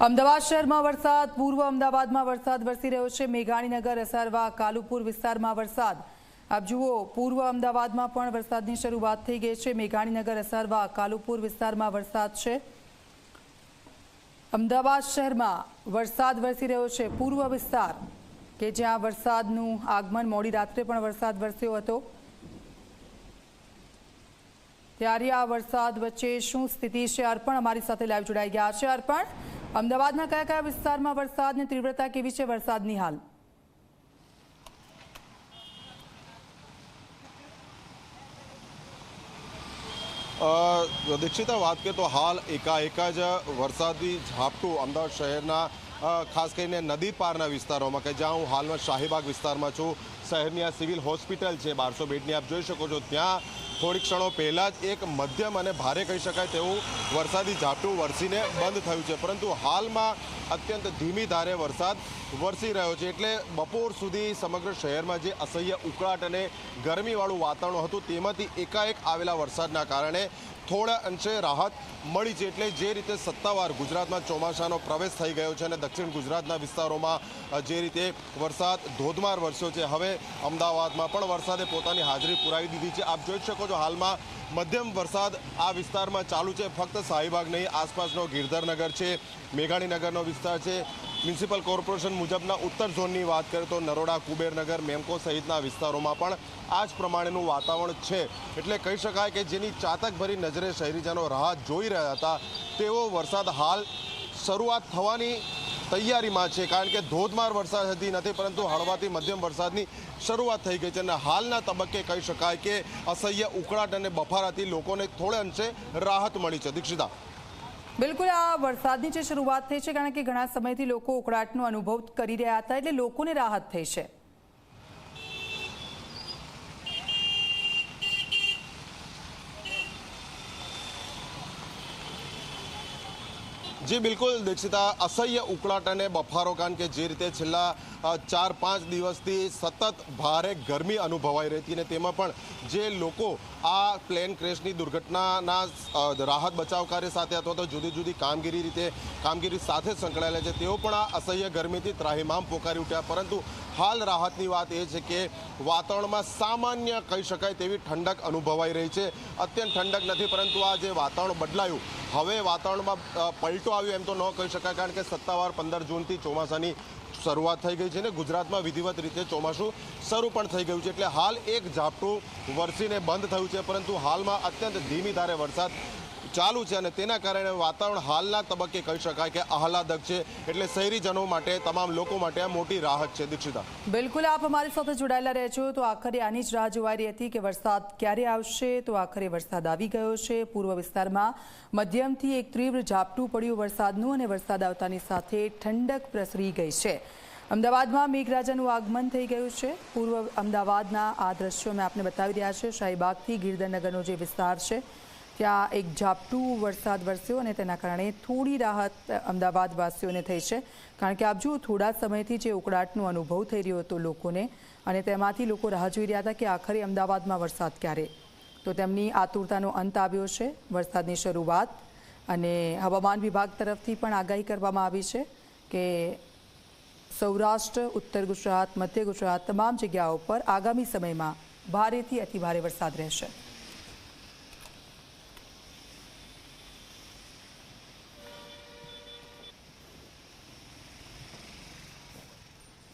અમદાવાદ શહેરમાં વરસાદ. પૂર્વ અમદાવાદમાં વરસાદ વરસી રહ્યો છે. મેઘાણીનગર, અસારવા, કાલુપુર વિસ્તારમાં વરસાદ. આપ જુઓ, પૂર્વ અમદાવાદમાં પણ વરસાદની શરૂઆત થઈ ગઈ છે. મેઘાણીનગર, અસારવા, કાલુપુર વિસ્તારમાં વરસાદ છે. અમદાવાદ શહેરમાં વરસાદ વરસી રહ્યો છે. પૂર્વ વિસ્તાર કે જ્યાં વરસાદનું આગમન મોડી રાત્રે પણ વરસાદ વરસ્યો હતો, ત્યારે આ વરસાદ વચ્ચે શું સ્થિતિ છે? અર્પણ અમારી સાથે લાઈવ જોડાઈ ગયા છે. અર્પણ, અમદાવાદના કયા કયા વિસ્તારમાં વરસાદની તીવ્રતા કેવી છે વરસાદની હાલ? દીક્ષિતા, વાત કરીએ તો હાલ એકાએક જ વરસાદી ઝાપટું અમદાવાદ શહેરના ખાસ કરીને નદી પારના વિસ્તારોમાં, કે જ્યાં હું હાલમાં શાહીબાગ વિસ્તારમાં છું, શહેરની આ સિવિલ હોસ્પિટલ છે 1200 બેડની, આપ જોઈ શકો છો ત્યાં થોડીક ક્ષણો પહેલાં જ એક મધ્યમ અને ભારે કહી શકાય તેવું વરસાદી ઝાપટું વરસીને બંધ થયું છે. પરંતુ હાલમાં અત્યંત ધીમી ધારે વરસાદ વરસી રહ્યો છે. એટલે બપોર સુધી સમગ્ર શહેરમાં જે અસહ્ય ઉકળાટ અને ગરમીવાળું વાતાવરણ હતું, તેમાંથી એકાએક આવેલા વરસાદના કારણે થોડા અંશે રાહત મળી છે. એટલે જે રીતે સત્તાવાર ગુજરાતમાં ચોમાસાનો પ્રવેશ થઈ ગયો છે અને દક્ષિણ ગુજરાતના વિસ્તારોમાં જે રીતે વરસાદ ધોધમાર વરસ્યો છે, હવે અમદાવાદમાં પણ વરસાદે પોતાની હાજરી પુરાવી દીધી છે. આપ જોઈ શકો છો હાલમાં મધ્યમ વરસાદ આ વિસ્તારમાં ચાલુ છે. ફક્ત શાહીબાગ નહીં, આસપાસનો ગિરધરનગર છે, મેઘાણીનગરનો વિસ્તાર છે. મ્યુનિસિપલ કોર્પોરેશન મુજબના ઉત્તર ઝોનની વાત કરીએ તો નરોડા, કુબેરનગર, મેમકો સહિતના વિસ્તારોમાં પણ આ જ પ્રમાણેનું વાતાવરણ છે. એટલે કહી શકાય કે જેની ચાતકભરી નજરે શહેરીજનો રાહ જોઈ રહ્યા હતા તેવો વરસાદ હાલ શરૂઆત થવાની તૈયારીમાં છે. કારણ કે ધોધમાર વરસાદ હજી નથી, પરંતુ હળવાથી મધ્યમ વરસાદની શરૂઆત થઈ ગઈ છે. અને હાલના તબક્કે કહી શકાય કે અસહ્ય ઉકળાટ અને બફારાથી લોકોને થોડે અંશે રાહત મળી છે. દીક્ષિતા, બિલકુલ, આ વરસાદની જે શરૂઆત થઈ છે, કારણ કે ઘણા સમયથી લોકો ઉકળાટનો અનુભવ કરી રહ્યા હતા, એટલે લોકોને રાહત થઈ છે. જી બિલકુલ દીક્ષિતા, અસહ્ય ઉકળાટ અને બફારો, કારણ કે જે રીતે છેલ્લા 4-5 દિવસથી સતત ભારે ગરમી અનુભવાઈ રહી હતી, અને તેમાં પણ જે લોકો આ પ્લેન ક્રેશની દુર્ઘટનાના રાહત બચાવ કાર્ય સાથે અથવા તો જુદી જુદી કામગીરી સાથે સંકળાયેલા છે, તેઓ પણ આ અસહ્ય ગરમીથી ત્રાહિમામ પોકારી ઉઠ્યા. પરંતુ હાલ રાહતની વાત એ છે કે વાતાવરણમાં સામાન્ય કહી શકાય તેવી ઠંડક અનુભવાઈ રહી છે. અત્યંત ઠંડક નથી, પરંતુ આ જે વાતાવરણ બદલાયું, હવે વાતાવરણમાં પલટો આવ્યો એમ તો ન કહી શકાય. કારણ કે સત્તાવાર 15 જૂનથી ચોમાસાની શરૂઆત થઈ ગઈ છે ને ગુજરાતમાં વિધિવત રીતે ચોમાસું શરૂ પણ થઈ ગયું છે. એટલે હાલ એક ઝાપટું વરસીને બંધ થયું છે, પરંતુ હાલમાં અત્યંત ધીમી ધારે વરસાદ ચાલુ છે અને તેના કારણે વાતાવરણ હાલના તબક્કે કહી શકાય કે આહલાદક છે. એટલે શહેરીજનો માટે, તમામ લોકો માટે આ મોટી રાહત છે. દીક્ષિતા, બિલકુલ, આપ અમારી સાથે જોડાયેલા રહેજો. તો આખરે આની જ રાહ જોવાઈ રહી હતી કે વરસાદ ક્યારે આવશે, તો આખરે વરસાદ આવી ગયો છે. પૂર્વ વિસ્તારમાં મધ્યમથી એક તીવ્ર ઝાપટું પડ્યું વરસાદનું, અને વરસાદ આવતાની સાથે ઠંડક પ્રસરી ગઈ છે. અમદાવાદમાં મેઘરાજાનું આગમન થઈ ગયું છે. પૂર્વ અમદાવાદના આ દ્રશ્યો મેં આપને બતાવી રહ્યા છે. શાહીબાગથી ગિરધરનગરનો જે વિસ્તાર છે, ત્યાં એક ઝાપટું વરસાદ વરસ્યો અને તેના કારણે થોડી રાહત અમદાવાદવાસીઓને થઈ છે. કારણ કે આપ જુઓ, થોડા સમયથી જે ઉકળાટનો અનુભવ થઈ રહ્યો હતો લોકોને, અને તેમાંથી લોકો રાહ જોઈ રહ્યા હતા કે આખરે અમદાવાદમાં વરસાદ ક્યારે. તો તેમની આતુરતાનો અંત આવ્યો છે. વરસાદની શરૂઆત, અને હવામાન વિભાગ તરફથી પણ આગાહી કરવામાં આવી છે કે સૌરાષ્ટ્ર, ઉત્તર ગુજરાત, મધ્ય ગુજરાત, તમામ જગ્યાઓ પર આગામી સમયમાં ભારેથી અતિભારે વરસાદ રહેશે.